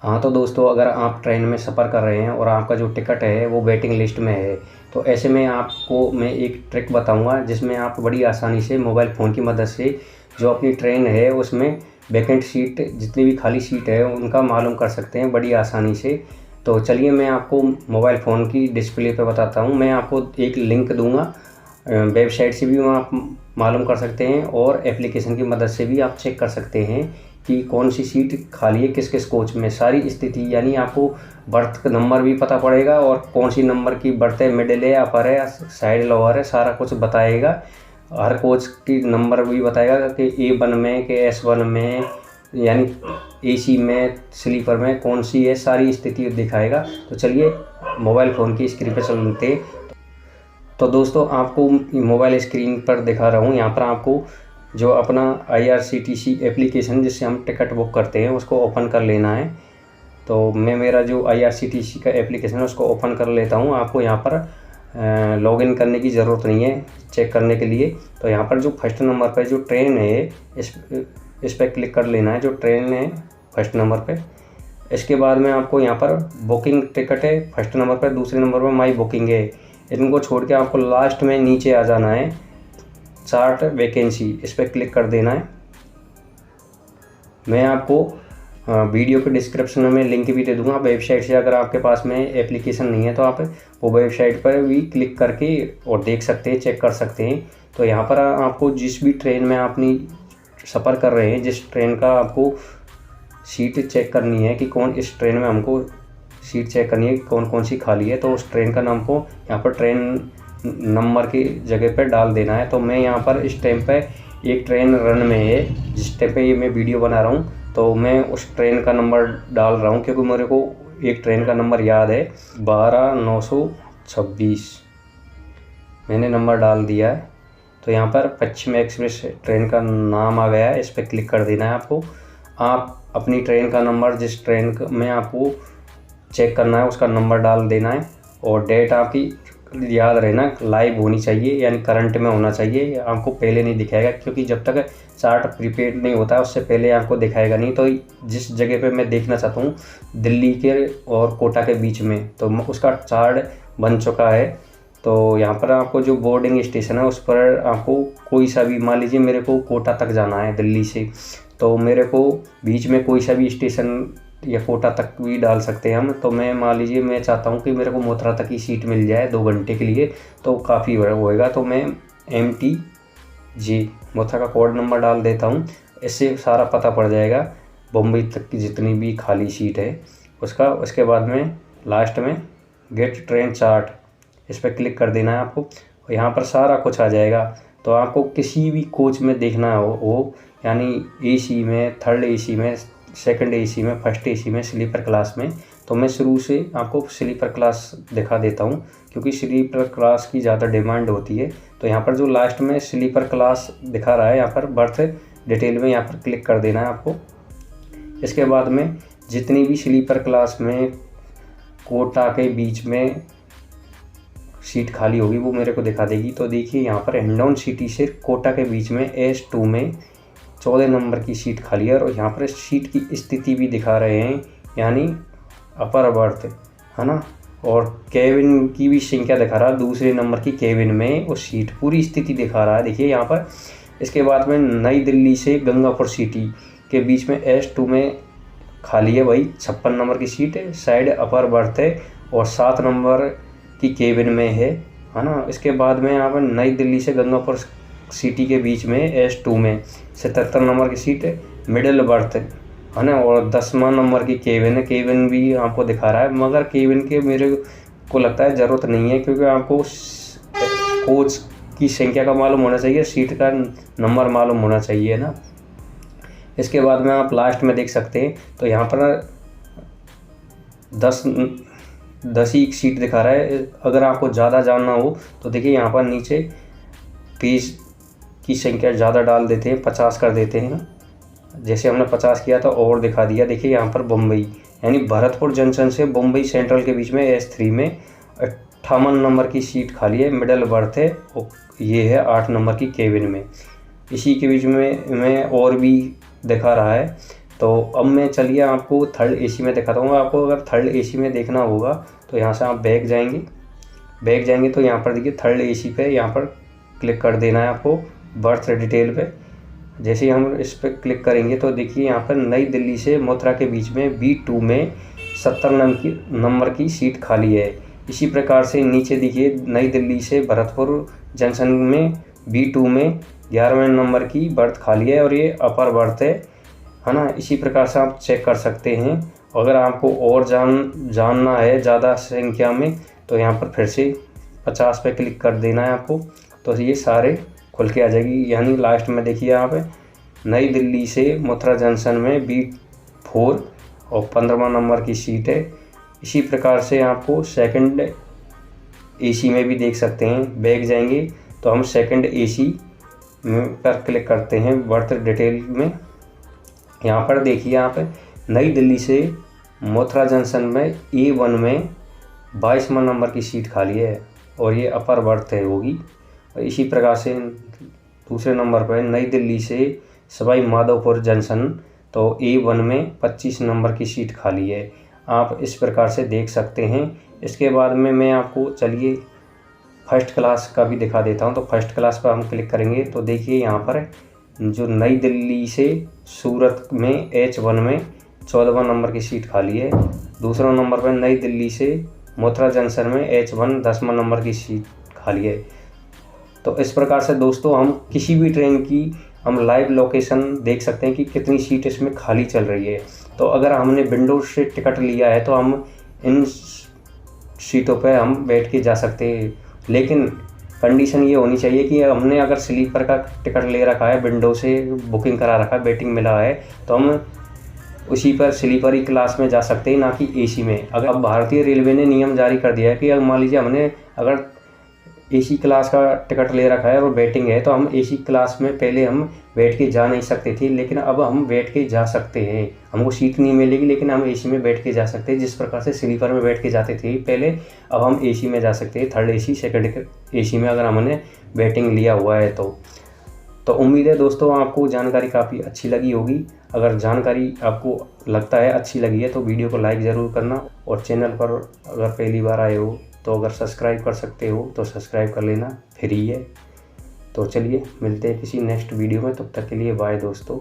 हाँ तो दोस्तों, अगर आप ट्रेन में सफ़र कर रहे हैं और आपका जो टिकट है वो वेटिंग लिस्ट में है, तो ऐसे में आपको मैं एक ट्रिक बताऊंगा जिसमें आप बड़ी आसानी से मोबाइल फ़ोन की मदद से जो अपनी ट्रेन है उसमें वैकेंट सीट, जितनी भी खाली सीट है उनका मालूम कर सकते हैं बड़ी आसानी से। तो चलिए मैं आपको मोबाइल फ़ोन की डिस्प्ले पे बताता हूँ। मैं आपको एक लिंक दूँगा, वेबसाइट से भी आप मालूम कर सकते हैं और एप्लीकेशन की मदद से भी आप चेक कर सकते हैं कि कौन सी सीट खाली है किस किस कोच में, सारी स्थिति यानी आपको बर्थ नंबर भी पता पड़ेगा और कौन सी नंबर की बर्थ है, मिडिल है, अपर है, साइड लोअर है, सारा कुछ बताएगा। हर कोच की नंबर भी बताएगा कि A1 में कि S1 में, यानी AC में, स्लीपर में कौन सी है, सारी स्थिति दिखाएगा। तो चलिए मोबाइल फ़ोन की स्क्रीन पर चलते हैं। तो दोस्तों आपको मोबाइल स्क्रीन पर दिखा रहा हूँ, यहाँ पर आपको जो अपना IRCTC एप्लीकेशन जिससे हम टिकट बुक करते हैं उसको ओपन कर लेना है। तो मैं मेरा जो IRCTC का एप्लीकेशन है उसको ओपन कर लेता हूँ। आपको यहाँ पर लॉगिन करने की ज़रूरत नहीं है चेक करने के लिए। तो यहाँ पर जो फर्स्ट नंबर पर जो ट्रेन है इस पर क्लिक कर लेना है, जो ट्रेन है फर्स्ट नंबर पर। इसके बाद में आपको यहाँ पर बुकिंग टिकट है फर्स्ट नंबर पर, दूसरे नंबर पर माई बुकिंग है। इनको छोड़ के आपको लास्ट में नीचे आ जाना है, चार्ट वैकेंसी, इस पर क्लिक कर देना है। मैं आपको वीडियो के डिस्क्रिप्शन में लिंक भी दे दूंगा वेबसाइट से। अगर आपके पास में एप्लीकेशन नहीं है तो आप वो वेबसाइट पर भी क्लिक करके और देख सकते हैं, चेक कर सकते हैं। तो यहाँ पर आपको जिस भी ट्रेन में अपनी सफ़र कर रहे हैं, जिस ट्रेन का आपको सीट चेक करनी है कि कौन इस ट्रेन में हमको सीट चेक करनी है कौन कौन सी खाली है, तो उस ट्रेन का नाम को यहाँ पर ट्रेन नंबर की जगह पर डाल देना है। तो मैं यहाँ पर इस टाइम पे एक ट्रेन रन में है, जिस टाइम पे ये मैं वीडियो बना रहा हूँ तो मैं उस ट्रेन का नंबर डाल रहा हूँ, क्योंकि मेरे को एक ट्रेन का नंबर याद है 12926। मैंने नंबर डाल दिया है। तो यहाँ पर पश्चिम एक्सप्रेस ट्रेन का नाम आ गया है, इस पर क्लिक कर देना है आपको। आप अपनी ट्रेन का नंबर, जिस ट्रेन में आपको चेक करना है उसका नंबर डाल देना है और डेट आपकी याद रहना लाइव होनी चाहिए, यानी करंट में होना चाहिए। आपको पहले नहीं दिखाएगा, क्योंकि जब तक चार्ट प्रीपेड नहीं होता उससे पहले आपको दिखाएगा नहीं। तो जिस जगह पे मैं देखना चाहता हूँ दिल्ली के और कोटा के बीच में, तो उसका चार्ट बन चुका है। तो यहाँ पर आपको जो बोर्डिंग स्टेशन है उस पर आपको कोई सा भी, मान लीजिए मेरे को कोटा तक जाना है दिल्ली से, तो मेरे को बीच में कोई सा भी स्टेशन या कोटा तक भी डाल सकते हैं हम। तो मैं मान लीजिए मैं चाहता हूँ कि मेरे को मथुरा तक की सीट मिल जाए 2 घंटे के लिए, तो काफ़ी होएगा। तो मैं MTJ मथुरा का कोड नंबर डाल देता हूँ। इससे सारा पता पड़ जाएगा बम्बई तक की जितनी भी खाली सीट है उसका। उसके बाद में लास्ट में गेट ट्रेन चार्ट, इस पर क्लिक कर देना है आपको और यहाँ पर सारा कुछ आ जाएगा। तो आपको किसी भी कोच में देखना हो यानी AC में, थर्ड AC में, सेकंड AC में, फर्स्ट AC में, स्लीपर क्लास में, तो मैं शुरू से आपको स्लीपर क्लास दिखा देता हूँ, क्योंकि स्लीपर क्लास की ज़्यादा डिमांड होती है। तो यहाँ पर जो लास्ट में स्लीपर क्लास दिखा रहा है, यहाँ पर बर्थ डिटेल में यहाँ पर क्लिक कर देना है आपको। इसके बाद में जितनी भी स्लीपर क्लास में कोटा के बीच में सीट खाली होगी वो मेरे को दिखा देगी। तो देखिए यहाँ पर हिंडौन सिटी से कोटा के बीच में S2 में 14 नंबर की सीट खाली है और यहाँ पर सीट की स्थिति भी दिखा रहे हैं, यानी अपर बर्थ है ना, और केबिन की भी संख्या दिखा रहा है। दूसरे नंबर की केबिन में वो सीट पूरी स्थिति दिखा रहा है, देखिए यहाँ पर। इसके बाद में नई दिल्ली से गंगापुर सिटी के बीच में S2 में खाली है, वही 56 नंबर की सीट है, साइड अपर बर्थ है और 7 नंबर की केबिन में है ना। इसके बाद में यहाँ पर नई दिल्ली से गंगापुर सिटी के बीच में S2 में 77 नंबर की सीट है, मिडिल बर्थ है ना, और 10वां नंबर की केबिन है। केबिन भी आपको दिखा रहा है, मगर केबिन के मेरे को लगता है ज़रूरत नहीं है, क्योंकि आपको कोच की संख्या का मालूम होना चाहिए, सीट का नंबर मालूम होना चाहिए ना। इसके बाद में आप लास्ट में देख सकते हैं, तो यहाँ पर 10 ही सीट दिखा रहा है। अगर आपको ज़्यादा जानना हो तो देखिए यहाँ पर नीचे पेज की संख्या ज़्यादा डाल देते हैं, 50 कर देते हैं। जैसे हमने 50 किया तो और दिखा दिया। देखिए यहाँ पर बम्बई यानी भरतपुर जंक्शन से बम्बई सेंट्रल के बीच में S3 में 58 नंबर की सीट खाली है, मिडल बर्थ है, ये है 8 नंबर की केबिन में। इसी के बीच में और भी दिखा रहा है। तो अब मैं चलिए आपको थर्ड एसी में दिखाता हूँ। आपको अगर थर्ड एसी में देखना होगा तो यहाँ से आप बैक जाएंगे तो यहाँ पर देखिए थर्ड एसी पे यहाँ पर क्लिक कर देना है आपको बर्थ डिटेल पे। जैसे ही हम इस पर क्लिक करेंगे तो देखिए यहाँ पर नई दिल्ली से मथुरा के बीच में B2 में 70 नंबर की सीट खाली है। इसी प्रकार से नीचे देखिए नई दिल्ली से भरतपुर जंक्शन में B2 में 11वें नंबर की बर्थ खाली है और ये अपर बर्थ है ना। इसी प्रकार से आप चेक कर सकते हैं। अगर आपको और जानना है ज़्यादा संख्या में तो यहाँ पर फिर से 50 पे क्लिक कर देना है आपको, तो ये सारे खुल के आ जाएगी। यानी लास्ट में देखिए आप नई दिल्ली से मथुरा जंक्शन में B4 और 15वां नंबर की सीट है। इसी प्रकार से आपको सेकंड एसी में भी देख सकते हैं। बैक जाएंगे तो हम सेकंड एसी पर क्लिक करते हैं बर्थ डिटेल में। यहाँ पर देखिए आप नई दिल्ली से मथुरा जंक्शन में A1 में 22वां नंबर की सीट खाली है और ये अपर बर्थ है होगी। और इसी प्रकार से दूसरे नंबर पर नई दिल्ली से सवाई माधोपुर जंक्शन तो A1 में 25 नंबर की सीट खाली है। आप इस प्रकार से देख सकते हैं। इसके बाद में मैं आपको चलिए फर्स्ट क्लास का भी दिखा देता हूं। तो फर्स्ट क्लास पर हम क्लिक करेंगे तो देखिए यहाँ पर जो नई दिल्ली से सूरत में H1 में 14वां नंबर की सीट खाली है। दूसरा नंबर पर नई दिल्ली से मथुरा जंक्शन में H1 10वां नंबर की सीट खाली है। तो इस प्रकार से दोस्तों हम किसी भी ट्रेन की हम लाइव लोकेशन देख सकते हैं कि कितनी सीट इसमें खाली चल रही है। तो अगर हमने विंडो से टिकट लिया है तो हम इन सीटों पर हम बैठ के जा सकते हैं, लेकिन कंडीशन ये होनी चाहिए कि हमने अगर स्लीपर का टिकट ले रखा है, विंडो से बुकिंग करा रखा है, वेटिंग मिला है, तो हम उसी पर स्लीपर ही क्लास में जा सकते हैं, ना कि एसी में। अगर अब भारतीय रेलवे ने नियम जारी कर दिया है कि अगर मान लीजिए हमने अगर एसी क्लास का टिकट ले रखा है और वेटिंग है तो हम एसी क्लास में पहले हम बैठ के जा नहीं सकते थे, लेकिन अब हम बैठ के जा सकते हैं। हमको सीट नहीं मिलेगी लेकिन हम एसी में बैठ के जा सकते हैं। जिस प्रकार से स्लीपर में बैठ के जाते थे पहले, अब हम एसी में जा सकते हैं। थर्ड एसी सेकंड एसी में अगर हमने वेटिंग लिया हुआ है तो उम्मीद है दोस्तों आपको जानकारी काफ़ी अच्छी लगी होगी। अगर जानकारी आपको लगता है अच्छी लगी है तो वीडियो को लाइक ज़रूर करना, और चैनल पर अगर पहली बार आए हो तो अगर सब्सक्राइब कर सकते हो तो सब्सक्राइब कर लेना, फ्री है। तो चलिए मिलते हैं किसी नेक्स्ट वीडियो में, तब तक के लिए बाय दोस्तों।